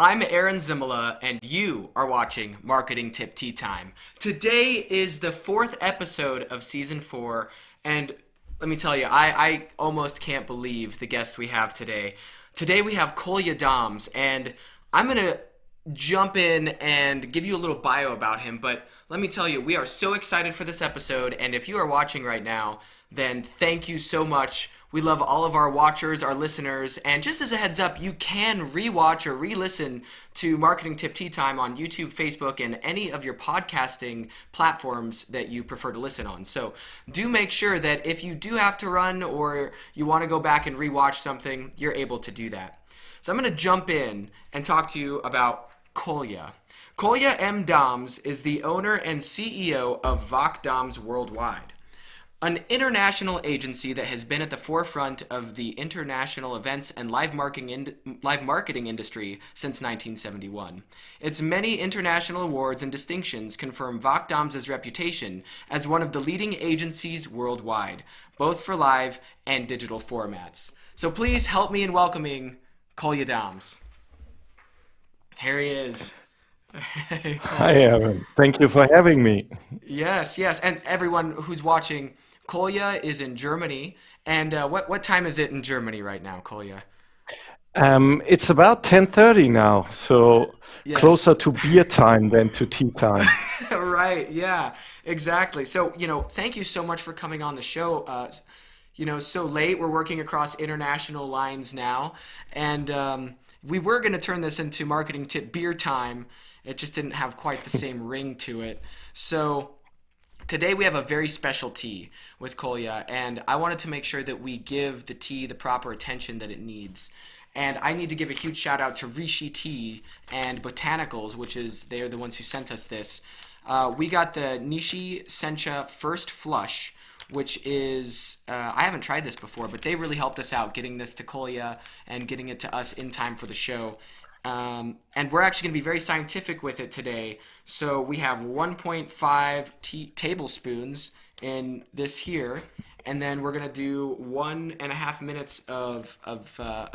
I'm Aaron Zimala, and you are watching Marketing Tip Tea Time. Today is the fourth episode of season 4, and let me tell you, I almost can't believe the guest we have today. Today we have Colja Dams, and I'm going to jump in and give you a little bio about him, but let me tell you, we are so excited for this episode, and if you are watching right now, then thank you so much. We love all of our watchers, our listeners, and just as a heads up, you can rewatch or re-listen to Marketing Tip Tea Time on YouTube, Facebook, and any of your podcasting platforms that you prefer to listen on. So do make sure that if you do have to run or you want to go back and rewatch something, you're able to do that. So I'm going to jump in and talk to you about Colja. Colja M. Dams is the owner and CEO of VOK DAMS Worldwide, an international agency that has been at the forefront of the international events and live marketing industry since 1971. Its many international awards and distinctions confirm VOK DAMS' reputation as one of the leading agencies worldwide, both for live and digital formats. So please help me in welcoming Colja Dams. Here he is. Hey, Hi, Aaron. Thank you for having me. Yes. And everyone who's watching, Colja is in Germany. And what time is it in Germany right now, Colja? It's about 10:30 now, so Yes. closer to beer time than to tea time. Right. Yeah, exactly. So, thank you so much for coming on the show. So late, we're working across international lines now. And we were going to turn this into Marketing Tip Beer Time. It just didn't have quite the same ring to it. So today we have a very special tea with Colja, and I wanted to make sure that we give the tea the proper attention that it needs. And I need to give a huge shout out to Rishi Tea and Botanicals, which is they're the ones who sent us this. We got the Nishi Sencha First Flush, which is, I haven't tried this before, but they really helped us out getting this to Colja and getting it to us in time for the show. And we're actually going to be very scientific with it today. So we have 1.5 tablespoons in this here, and then we're going to do 1.5 minutes of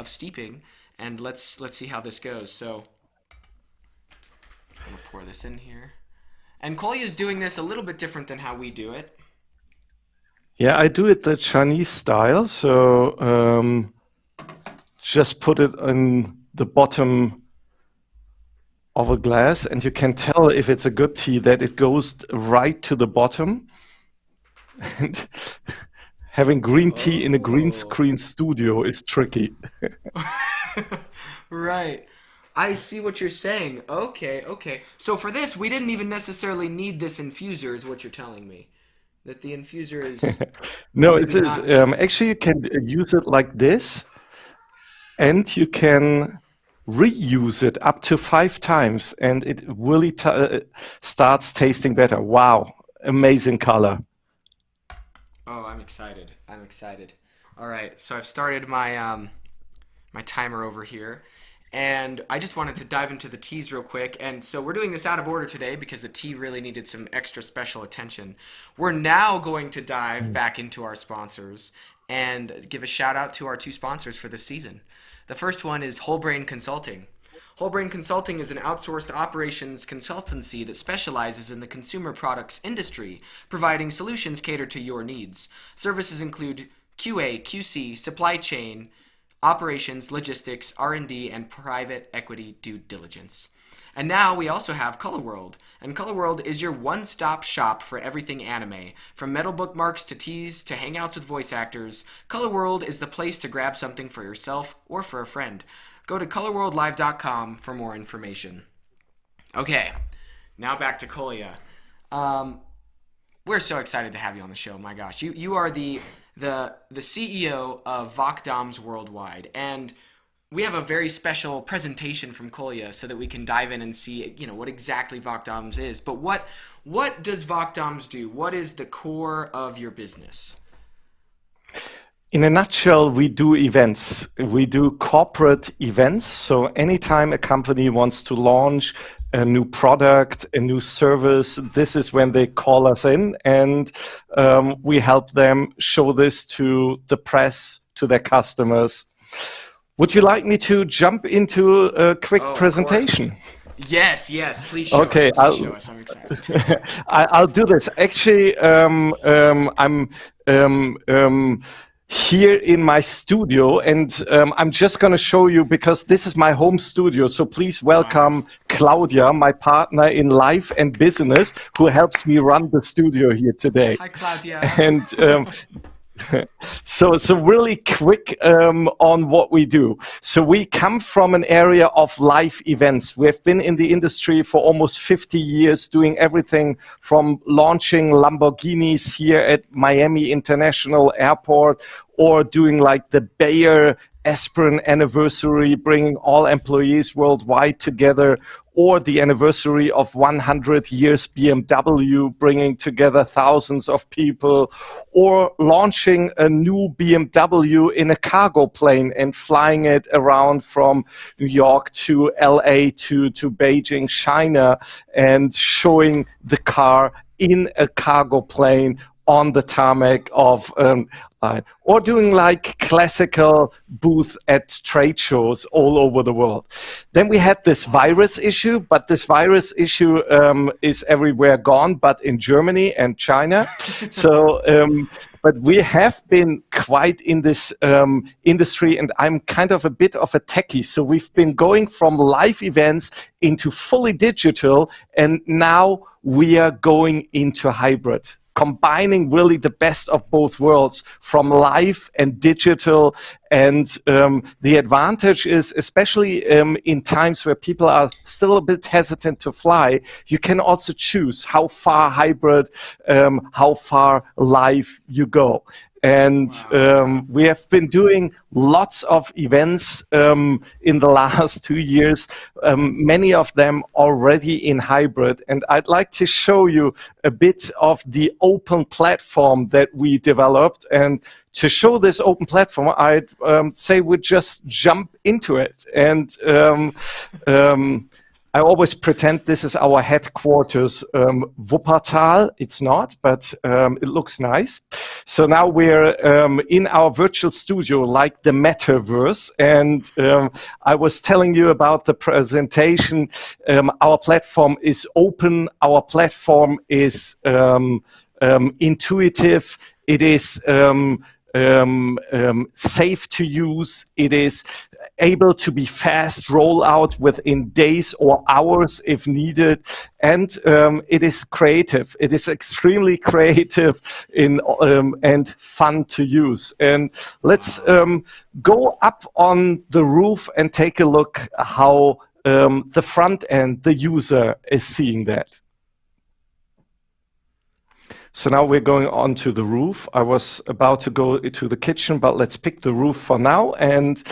steeping, and let's see how this goes. So I'm going to pour this in here. And Colja is doing this a little bit different than how we do it. Yeah, I do it the Chinese style, so just put it on the bottom of a glass, and you can tell if it's a good tea that it goes right to the bottom. And having green tea in a green Oh. screen studio is tricky. Right. I see what you're saying. Okay. So for this, we didn't even necessarily need this infuser, is what you're telling me. That the infuser is No, maybe it is not. actually you can use it like this, and you can reuse it up to 5 times, and it really starts tasting better. Wow, amazing color. Oh, I'm excited. All right, so I've started my my timer over here, and I just wanted to dive into the teas real quick. And so we're doing this out of order today because the tea really needed some extra special attention. We're now going to dive back into our sponsors and give a shout out to our 2 sponsors for this season. The first one is Whole Brain Consulting. Whole Brain Consulting is an outsourced operations consultancy that specializes in the consumer products industry, providing solutions catered to your needs. Services include QA, QC, supply chain, operations, logistics, R&D, and private equity due diligence. And now we also have Color World. And Color World is your one-stop shop for everything anime. From metal bookmarks to teas to hangouts with voice actors, Color World is the place to grab something for yourself or for a friend. Go to colorworldlive.com for more information. Okay, now back to Colja. We're so excited to have you on the show. My gosh, you are the CEO of VOK DAMS Worldwide, and we have a very special presentation from Colja so that we can dive in and see, what exactly VOK DAMS is. But what does VOK DAMS do? What is the core of your business? In a nutshell, we do events. We do corporate events. So anytime a company wants to launch a new product, a new service, this is when they call us in, and we help them show this to the press, to their customers. Would you like me to jump into a quick Oh, of course. presentation? Yes, yes. Please show us. Okay, Please show us. I'm excited. I'll do this. Actually, I'm here in my studio, and I'm just going to show you because this is my home studio. So please Wow. welcome Claudia, my partner in life and business, who helps me run the studio here today. Hi, Claudia. And so really quick on what we do. So we come from an area of live events. We've been in the industry for almost 50 years, doing everything from launching Lamborghinis here at Miami International Airport, or doing like the Bayer Aspirin anniversary, bringing all employees worldwide together, or the anniversary of 100 years BMW, bringing together thousands of people, or launching a new BMW in a cargo plane and flying it around from New York to LA to Beijing, China, and showing the car in a cargo plane on the tarmac of or doing like classical booth at trade shows all over the world. Then we had this virus issue, but this virus issue is everywhere gone, but in Germany and China. So, but we have been quite in this industry, and I'm kind of a bit of a techie. So we've been going from live events into fully digital, and now we are going into hybrid, combining really the best of both worlds from live and digital. And the advantage is, especially in times where people are still a bit hesitant to fly, you can also choose how far hybrid, how far live you go. And we have been doing lots of events in the last 2 years, many of them already in hybrid. And I'd like to show you a bit of the open platform that we developed. And to show this open platform, I'd say we just jump into it. And I always pretend this is our headquarters, Wuppertal. It's not, but it looks nice. So now we're in our virtual studio, like the metaverse. And I was telling you about the presentation. Our platform is open. Our platform is intuitive. It is safe to use. It is able to be fast roll out within days or hours if needed, and it is creative. It is extremely creative and fun to use. And let's go up on the roof and take a look how the front end, the user, is seeing that. So now we're going on to the roof. I was about to go to the kitchen, but let's pick the roof for now. And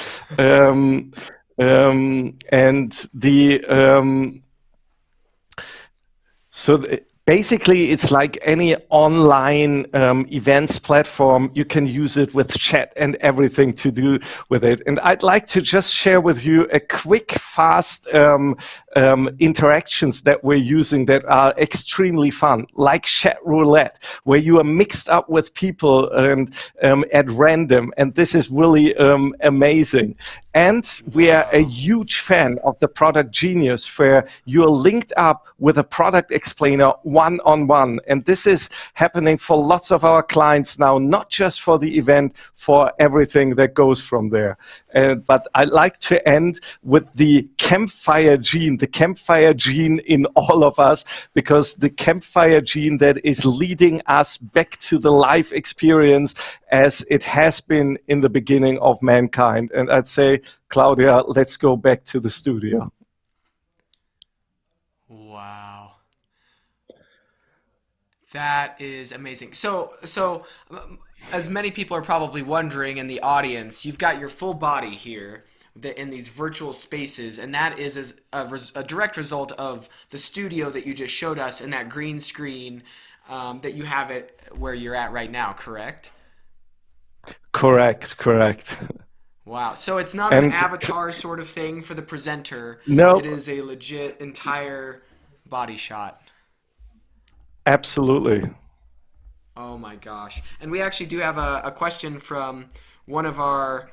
basically, it's like any online events platform. You can use it with chat and everything to do with it. And I'd like to just share with you a quick, fast interactions that we're using that are extremely fun, like chat roulette, where you are mixed up with people and at random. And this is really amazing. And we are a huge fan of the product Genius, where you're linked up with a product explainer one-on-one. And this is happening for lots of our clients now, not just for the event, for everything that goes from there. But I'd like to end with the campfire gene in all of us, because the campfire gene that is leading us back to the life experience as it has been in the beginning of mankind. And I'd say, Claudia, let's go back to the studio. Wow. That is amazing. So as many people are probably wondering in the audience, you've got your full body here in these virtual spaces, and that is as a direct result of the studio that you just showed us and that green screen that you have it where you're at right now, correct? Correct. Wow. So it's not an avatar sort of thing for the presenter. No. It is a legit entire body shot. Absolutely. Oh my gosh. And we actually do have a question from one of our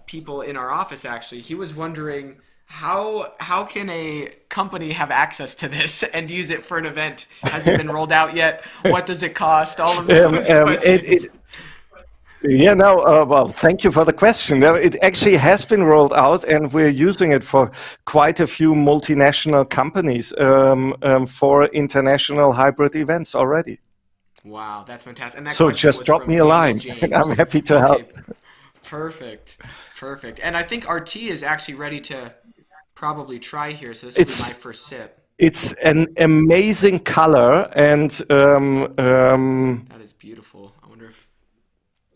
people in our office actually. He was wondering how can a company have access to this and use it for an event? Has it been rolled out yet? What does it cost? All of those questions. Yeah, no, well, thank you for the question. No, it actually has been rolled out, and we're using it for quite a few multinational companies for international hybrid events already. Wow, that's fantastic. And that So question just was drop from me a Daniel line, and I'm James. happy to Okay, help. perfect. Perfect. And I think RT is actually ready to probably try here, so this will be my It's first sip. it's an amazing color, and That is beautiful. I wonder if,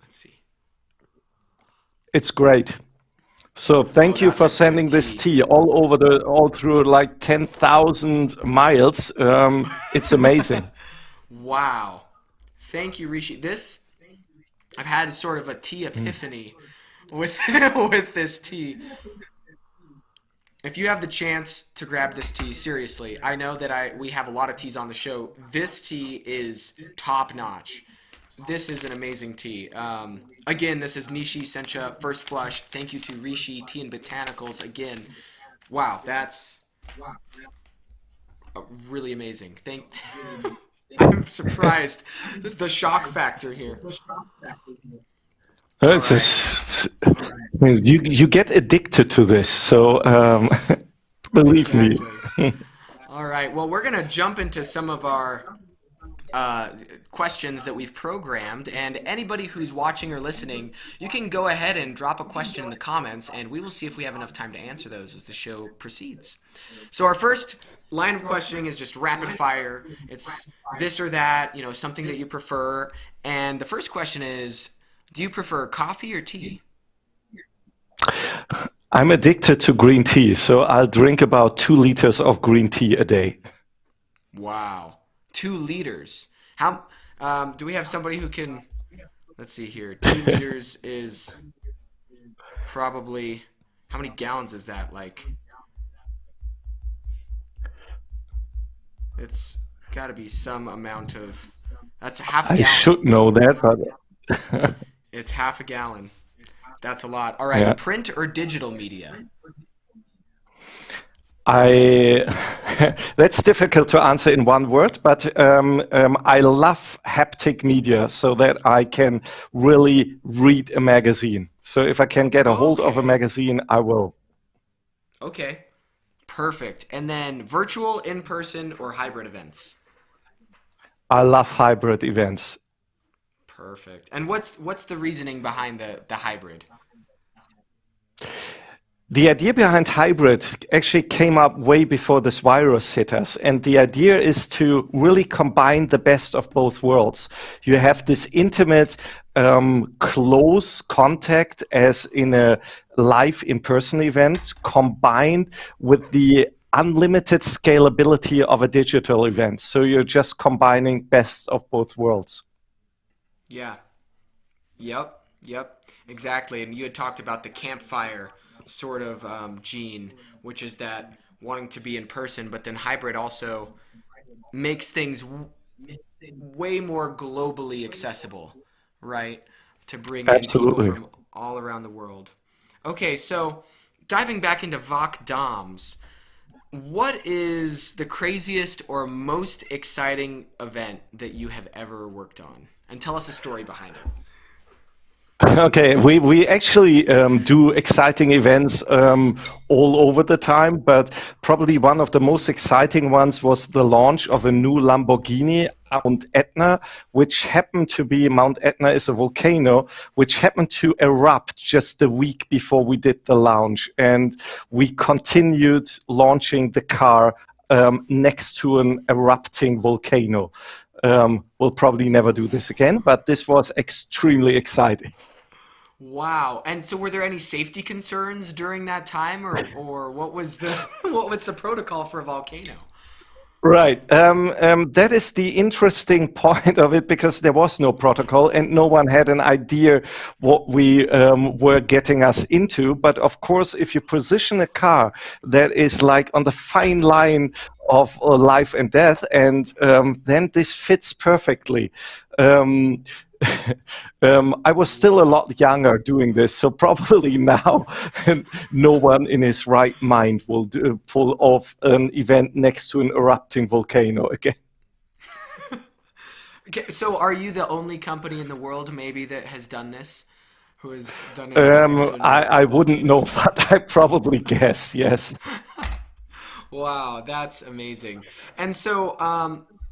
let's see. it's great. So Oh, thank you that's for a good sending this tea. tea all through like 10,000 miles. It's amazing. Wow. Thank you, Rishi. I've had sort of a tea epiphany with with this tea. If you have the chance to grab this tea, seriously, I know that we have a lot of teas on the show. This tea is top notch. This is an amazing tea. Again, this is Nishi Sencha First Flush. Thank you to Rishi Tea and Botanicals again. Wow, that's really amazing. I'm surprised. This is the shock factor here. All It's right. just, you get addicted to this. So Yes. believe me. Exactly. All right. Well, we're gonna jump into some of our uh, questions that we've programmed, and anybody who's watching or listening, you can go ahead and drop a question in the comments, and we will see if we have enough time to answer those as the show proceeds. So our first line of questioning is just rapid fire. It's this or that, something that you prefer. And the first question is, do you prefer coffee or tea? I'm addicted to green tea, so I'll drink about 2 liters of green tea a day. Wow. 2 liters. How do we have somebody who can, let's see here. 2 liters is probably, how many gallons is that? Like, it's got to be some amount of, that's half a I gallon. should know that, but It's half a gallon. That's a lot. All yeah. right, print or digital media? I that's difficult to answer in one word, but I love haptic media so that I can really read a magazine. So if I can get a hold of a Okay. magazine, I will. Okay. Perfect. And then virtual, in person, or hybrid events? I love hybrid events. Perfect. And what's the reasoning behind the hybrid? The idea behind hybrids actually came up way before this virus hit us. And the idea is to really combine the best of both worlds. You have this intimate, close contact as in a live in-person event combined with the unlimited scalability of a digital event. So you're just combining best of both worlds. Yeah. Yep. Yep. Exactly. And you had talked about the campfire sort of gene, which is that wanting to be in person, but then hybrid also makes things way more globally accessible, right? To bring in people Absolutely. from all around the world. Okay, so diving back into VOK DAMS, what is the craziest or most exciting event that you have ever worked on? And tell us a story behind it. Okay, we actually do exciting events all over the time, but probably one of the most exciting ones was the launch of a new Lamborghini Mount Etna, which happened to be, Mount Etna is a volcano, which happened to erupt just the week before we did the launch. And we continued launching the car next to an erupting volcano. We'll probably never do this again, but this was extremely exciting. Wow. And so were there any safety concerns during that time or what was the what was the protocol for a volcano? Right. That is the interesting point of it because there was no protocol and no one had an idea what we were getting us into. But of course, if you position a car that is like on the fine line of life and death, and then this fits perfectly. Um, I was still a lot younger doing this, so probably now no one in his right mind will pull off an event next to an erupting volcano again. Okay, so are you the only company in the world maybe that has done this? Who has done an event next to an I erupting wouldn't volcano? know, but I probably guess, yes. Wow, that's amazing. And so,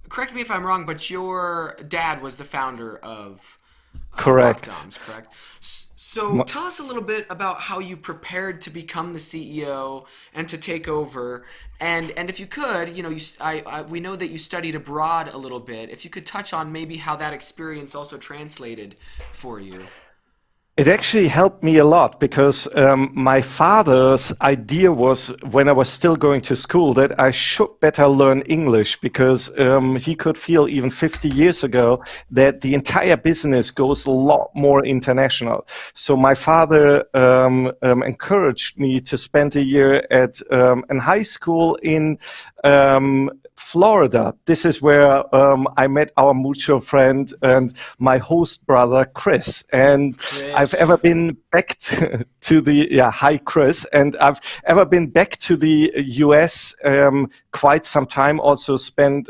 correct me if I'm wrong, but your dad was the founder of VOK Correct. Dams, correct? So tell us a little bit about how you prepared to become the CEO and to take over. And if you could, you know, we know that you studied abroad a little bit. If you could touch on maybe how that experience also translated for you. It actually helped me a lot because my father's idea was, when I was still going to school, that I should better learn English because he could feel even 50 years ago that the entire business goes a lot more international. So my father encouraged me to spend a year at an high school in Florida. This is where I met our mutual friend and my host brother, Chris. And I've Chris. ever been back to the, yeah, hi, Chris. And I've ever been back to the US quite some time, also spent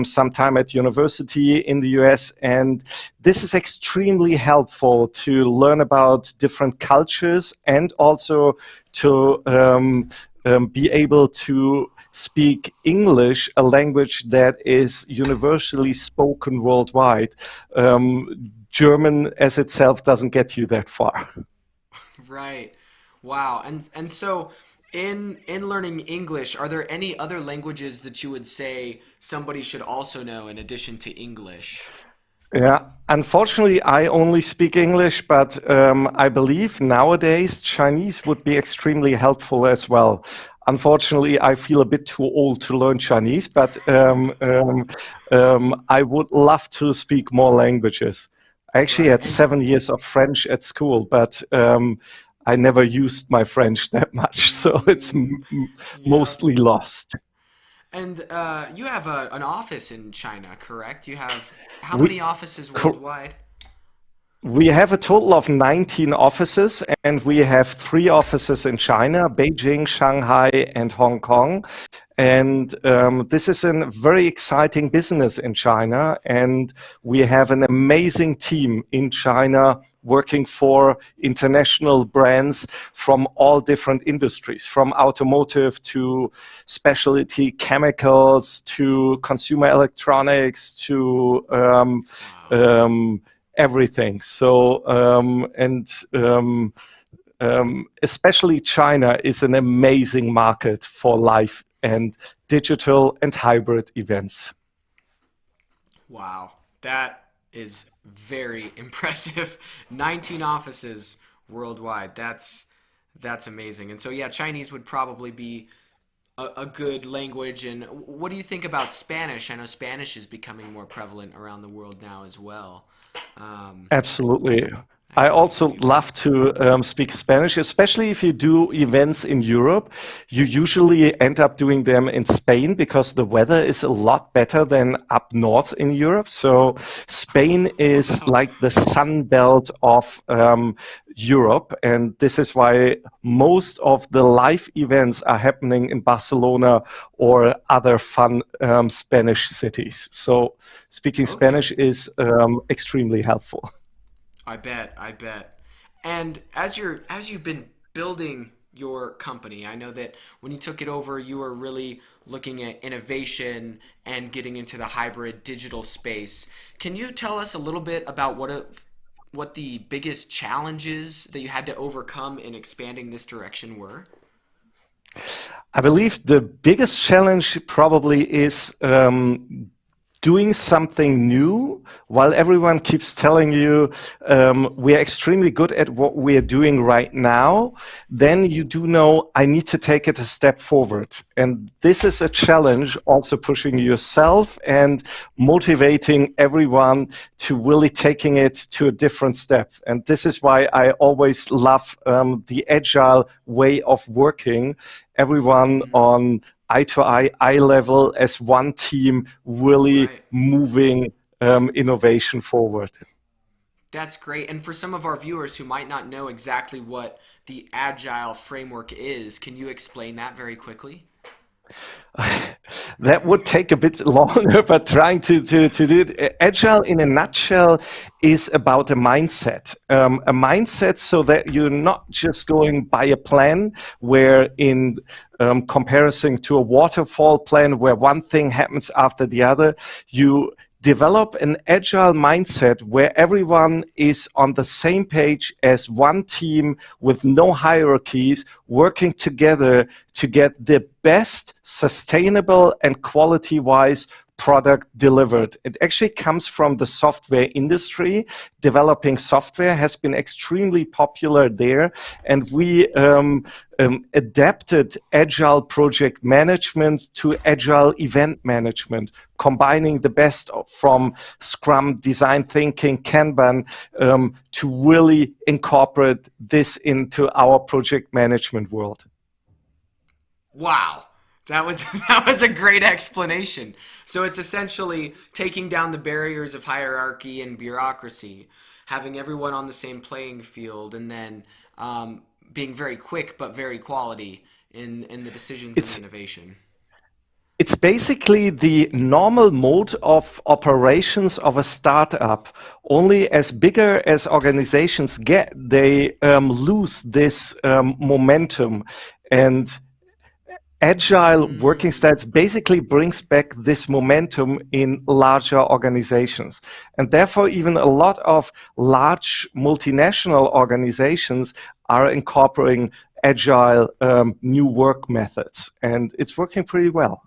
some time at university in the US. And this is extremely helpful to learn about different cultures and also to be able to speak English, a language that is universally spoken worldwide. German as itself doesn't get you that far. Right. Wow. And so in learning English, are there any other languages that you would say somebody should also know in addition to English? Yeah, unfortunately, I only speak English, but I believe nowadays Chinese would be extremely helpful as well. Unfortunately, I feel a bit too old to learn Chinese, but I would love to speak more languages. I actually Right. had 7 years of French at school, but I never used my French that much, so it's Yep. mostly lost. And you have an office in China, correct? You have how We, many offices co- worldwide? We have a total of 19 offices, and we have 3 offices in China, Beijing, Shanghai, and Hong Kong. And this is a very exciting business in China. And we have an amazing team in China working for international brands from all different industries, from automotive to specialty chemicals to consumer electronics to Wow. um, everything. So, especially China is an amazing market for live and digital and hybrid events. Wow. That is very impressive. 19 offices worldwide. That's amazing. And so yeah, Chinese would probably be a good language. And what do you think about Spanish? I know Spanish is becoming more prevalent around the world now as well. Um, Absolutely. I I know that can also be love fun. to speak Spanish, especially if you do events in Europe. You usually end up doing them in Spain because the weather is a lot better than up north in Europe. So Spain is Wow. like the sun belt of Europe. And this is why most of the live events are happening in Barcelona or other fun Spanish cities. So speaking Spanish Okay. is extremely helpful. I bet. I bet. And as you've been building your company, I know that when you took it over, you were really looking at innovation and getting into the hybrid digital space. Can you tell us a little bit about what the biggest challenges that you had to overcome in expanding this direction were? I believe the biggest challenge probably is doing something new while everyone keeps telling you we are extremely good at what we are doing right now. Then you do know I need to take it a step forward. And this is a challenge, also pushing yourself and motivating everyone to really taking it to a different step. And this is why I always love the agile way of working. Everyone on eye to eye level as one team, really Right. moving innovation forward. That's great. And for some of our viewers who might not know exactly what the Agile framework is, can you explain that very quickly? That would take a bit longer, but trying to do it. Agile in a nutshell is about a mindset. A mindset so that you're not just going by a plan where in comparison to a waterfall plan where one thing happens after the other, you develop an agile mindset where everyone is on the same page as one team with no hierarchies, working together to get the best sustainable and quality-wise product delivered. It actually comes from the software industry. Developing software has been extremely popular there, and we adapted agile project management to agile event management, combining the best from Scrum, design thinking, Kanban, to really incorporate this into our project management world. Wow. That was a great explanation. So it's essentially taking down the barriers of hierarchy and bureaucracy, having everyone on the same playing field, and then being very quick but very quality in the decisions and the innovation. It's basically the normal mode of operations of a startup. Only as bigger as organizations get, they lose this momentum. And Agile working styles basically brings back this momentum in larger organizations. And therefore, even a lot of large multinational organizations are incorporating Agile new work methods. And it's working pretty well.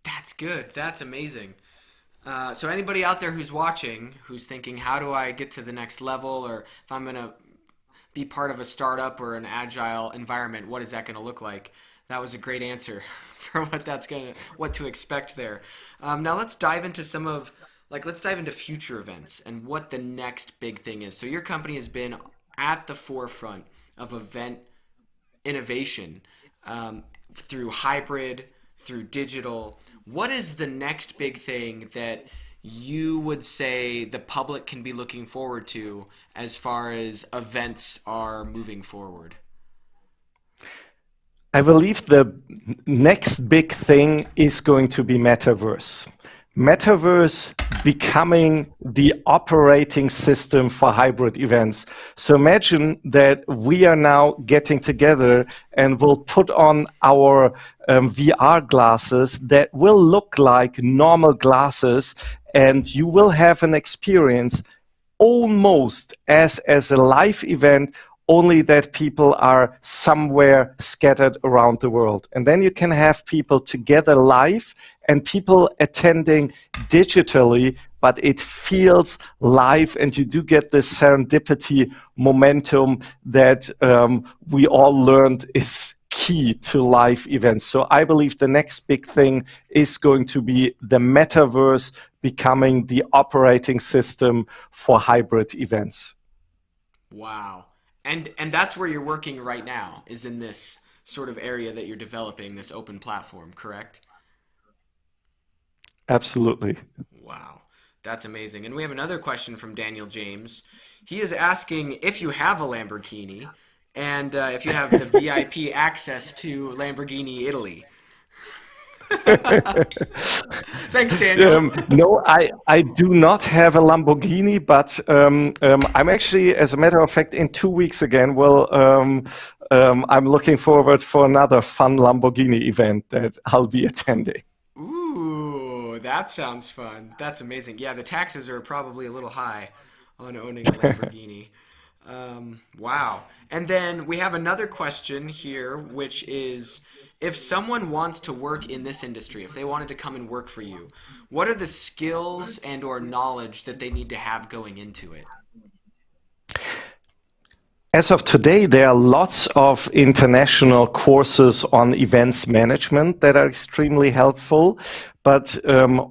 That's good. That's amazing. So anybody out there who's watching, who's thinking, how do I get to the next level? Or if I'm going to be part of a startup or an agile environment, what is that going to look like? That was a great answer for what to expect there. Now let's dive into let's dive into future events and what the next big thing is. So your company has been at the forefront of event innovation through hybrid, through digital. What is the next big thing that you would say the public can be looking forward to as far as events are moving forward? I believe the next big thing is going to be metaverse. Metaverse becoming the operating system for hybrid events. So imagine that we are now getting together and we'll put on our VR glasses that will look like normal glasses, and you will have an experience almost as a live event, only that people are somewhere scattered around the world. And then you can have people together live and people attending digitally, but it feels live, and you do get this serendipity momentum that we all learned is key to live events. So I believe the next big thing is going to be the metaverse becoming the operating system for hybrid events. Wow. And that's where you're working right now, is in this sort of area that you're developing, this open platform, correct? Absolutely. Wow. That's amazing. And we have another question from Daniel James. He is asking if you have a Lamborghini and if you have the VIP access to Lamborghini Italy. Thanks, Daniel. No, I do not have a Lamborghini, but I'm actually, as a matter of fact, in 2 weeks again, I'm looking forward for another fun Lamborghini event that I'll be attending. Ooh, that sounds fun. That's amazing. Yeah, the taxes are probably a little high on owning a Lamborghini. Wow. And then we have another question here, which is, if someone wants to work in this industry, if they wanted to come and work for you, what are the skills and or knowledge that they need to have going into it? As of today, there are lots of international courses on events management that are extremely helpful. but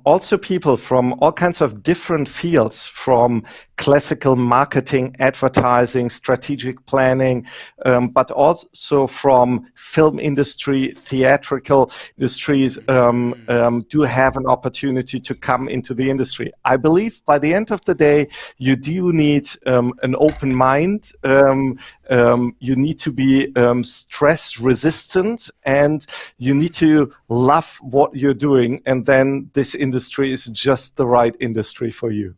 also people from all kinds of different fields, from classical marketing, advertising, strategic planning, but also from film industry, theatrical industries, do have an opportunity to come into the industry. I believe by the end of the day, you do need an open mind. You need to be stress resistant, and you need to love what you're doing. And then this industry is just the right industry for you.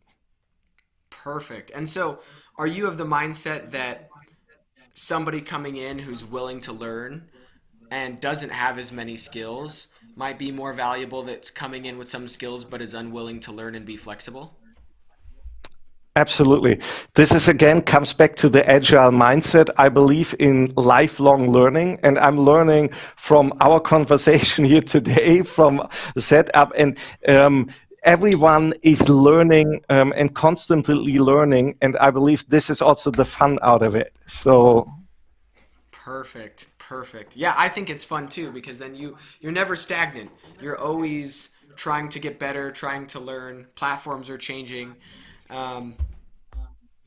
Perfect. And so, are you of the mindset that somebody coming in who's willing to learn and doesn't have as many skills might be more valuable that's coming in with some skills but is unwilling to learn and be flexible? Absolutely. This is again comes back to the agile mindset. I believe in lifelong learning, and I'm learning from our conversation here today, from the setup, and everyone is learning and constantly learning, and I believe this is also the fun out of it. So Perfect. Perfect. Yeah, I think it's fun too because then you're never stagnant. You're always trying to get better, trying to learn. Platforms are changing. Um,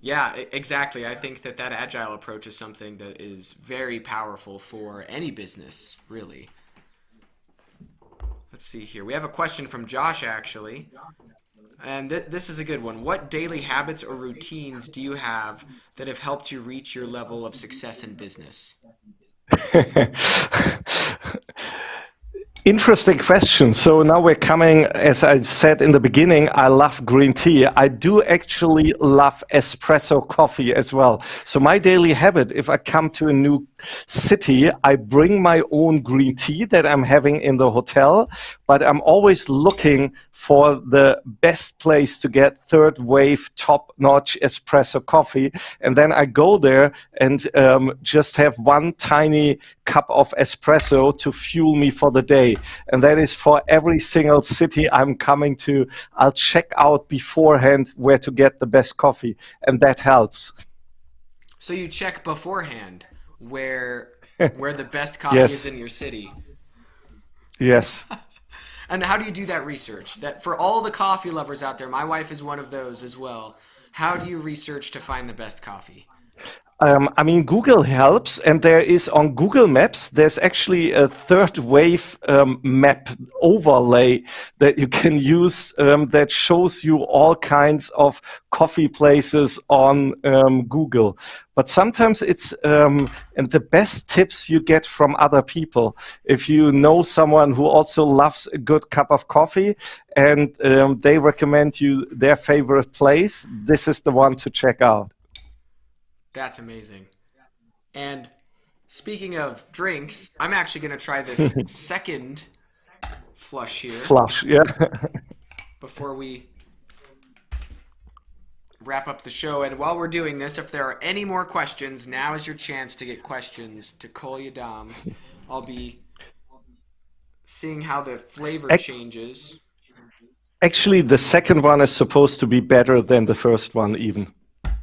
yeah, exactly. I think that agile approach is something that is very powerful for any business, really. Let's see here. We have a question from Josh, actually. And this is a good one. What daily habits or routines do you have that have helped you reach your level of success in business? interesting question. So now we're coming, as I said in the beginning, I love green tea. I do actually love espresso coffee as well. So my daily habit, if I come to a new city, I bring my own green tea that I'm having in the hotel, but I'm always looking for the best place to get third wave, top notch espresso coffee. And then I go there and just have one tiny cup of espresso to fuel me for the day. And that is for every single city I'm coming to. I'll check out beforehand where to get the best coffee, and that helps. So you check beforehand where the best coffee is Yes, in your city. yes. And how do you do that research? That for all the coffee lovers out there, my wife is one of those as well. How do you research to find the best coffee? I mean, Google helps, and there is on Google Maps, there's actually a third wave map overlay that you can use that shows you all kinds of coffee places on Google. But sometimes it's, and the best tips you get from other people. If you know someone who also loves a good cup of coffee and they recommend you their favorite place, this is the one to check out. That's amazing. And speaking of drinks, I'm actually going to try this second flush here Flush, yeah. before we wrap up the show. And while we're doing this, if there are any more questions, now is your chance to get questions to Colja Dams. I'll be seeing how the flavor Ac- changes. Actually, the second one is supposed to be better than the first one, even.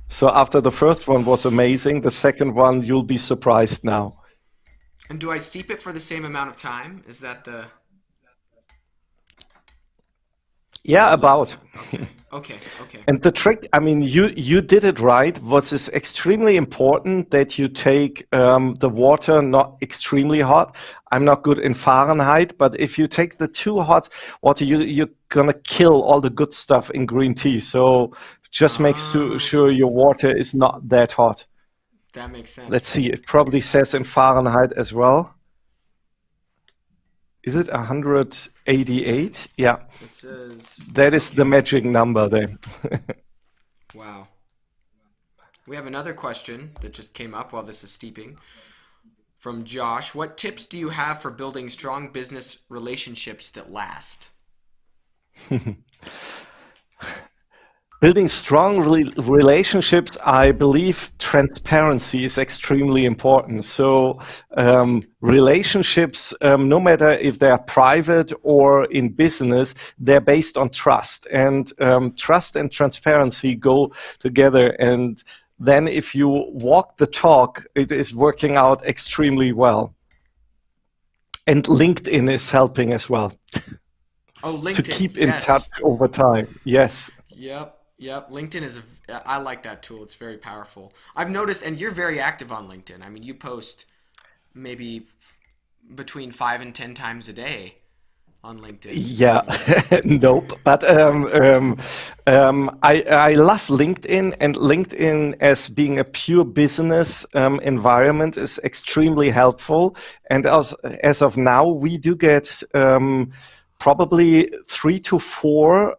So after the first one was amazing, the second one, you'll be surprised now. And do I steep it for the same amount of time? Is that Yeah, the about. list? Okay. Okay. Okay. And the trick, I mean, you did it right. What is extremely important that you take the water not extremely hot. I'm not good in Fahrenheit, but if you take the too hot water, you're gonna kill all the good stuff in green tea. So just make Ah, sure your water is not that hot. that makes Let's sense. see, it probably says in Fahrenheit as well. Is it 188? Yeah, It says, that is the okay. magic number then. Wow. We have another question that just came up while this is steeping from Josh. What tips do you have for building strong business relationships that last? Building strong relationships, I believe transparency is extremely important. So relationships, no matter if they're private or in business, they're based on trust. And trust and transparency go together. And then if you walk the talk, it is working out extremely well. And LinkedIn is helping as well. Oh, to LinkedIn. keep in touch Yes. over time. Yes. Yep. Yep. LinkedIn is I like that tool. It's very powerful. I've noticed, and you're very active on LinkedIn. I mean, you post maybe between 5 and 10 times a day on LinkedIn. Yeah, nope. But I love LinkedIn, and LinkedIn as being a pure business environment is extremely helpful. And as of now, we do get probably 3 to 4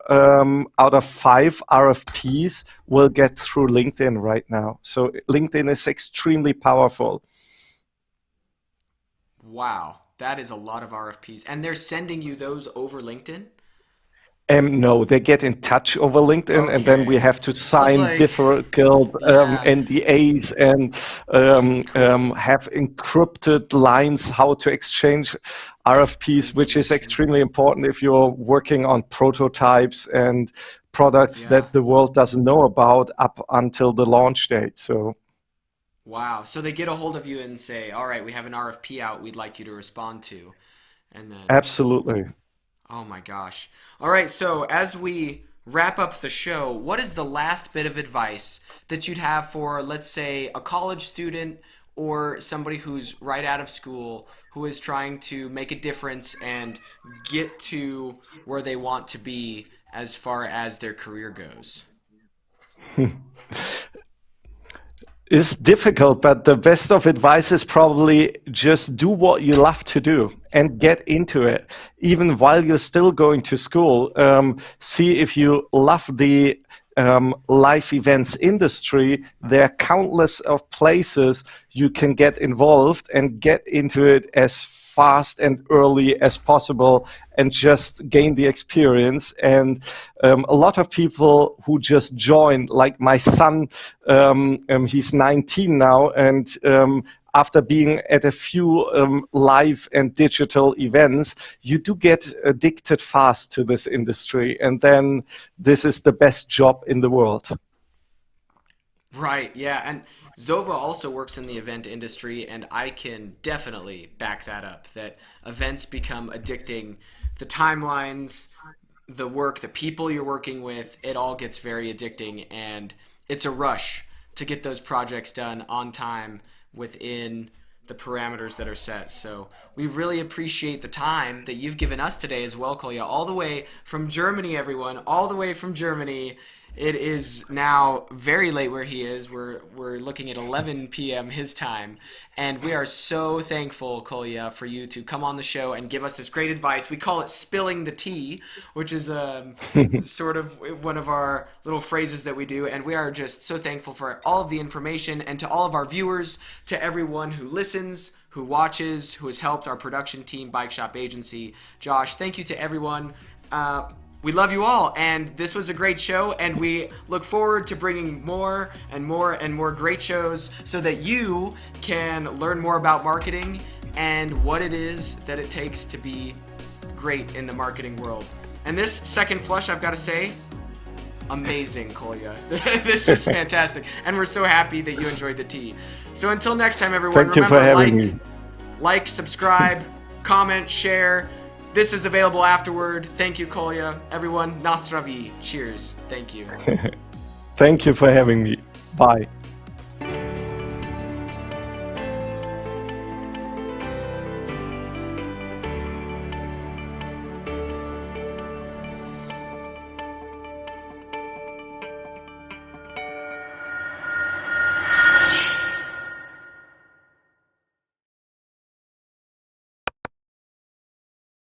out of 5 RFPs will get through LinkedIn right now. So LinkedIn is extremely powerful. Wow, that is a lot of RFPs, and they're sending you those over LinkedIn. No, they get in touch over LinkedIn, and then we Okay. have to I was sign like, difficult yeah, NDAs and cool. have encrypted lines how to exchange RFPs, which is Information. extremely important if you're working on prototypes and products Yeah. that the world doesn't know about up until the launch date. So, Wow. So they get a hold of you and say, "All right, we have an RFP out we'd like you to respond to." And then, absolutely. oh my gosh. All right, so as we wrap up the show, what is the last bit of advice that you'd have for, let's say, a college student or somebody who's right out of school who is trying to make a difference and get to where they want to be as far as their career goes? It's difficult, but the best of advice is probably just do what you love to do and get into it, even while you're still going to school. See if you love the live events industry. There are countless of places you can get involved and get into it as fast and early as possible and just gain the experience. And a lot of people who just join, like my son, he's 19 now, and after being at a few live and digital events, you do get addicted fast to this industry. And then this is the best job in the world. Right, yeah. And Zova also works in the event industry, and I can definitely back that up, that events become addicting. The timelines, the work, the people you're working with, it all gets very addicting, and it's a rush to get those projects done on time within the parameters that are set. So we really appreciate the time that you've given us today as well, Kolja, all the way from Germany, everyone, all the way from Germany. It is now very late where he is. We're looking at 11 p.m. his time, and we are so thankful, Kolja, for you to come on the show and give us this great advice. We call it spilling the tea, which is sort of one of our little phrases that we do, and we are just so thankful for all of the information, and to all of our viewers, to everyone who listens, who watches, who has helped our production team, Bike Shop Agency. Josh, thank you to everyone. We love you all, and this was a great show, and we look forward to bringing more and more and more great shows so that you can learn more about marketing and what it is that it takes to be great in the marketing world. And this second flush, I've got to say, amazing, Kolja. This is fantastic, and we're so happy that you enjoyed the tea. So until next time, everyone, Thank you for remember, having me. like, subscribe, comment, share. This is available afterward. Thank you, Kolja. Everyone, na zdraví. Cheers. Thank you. Thank you for having me. Bye.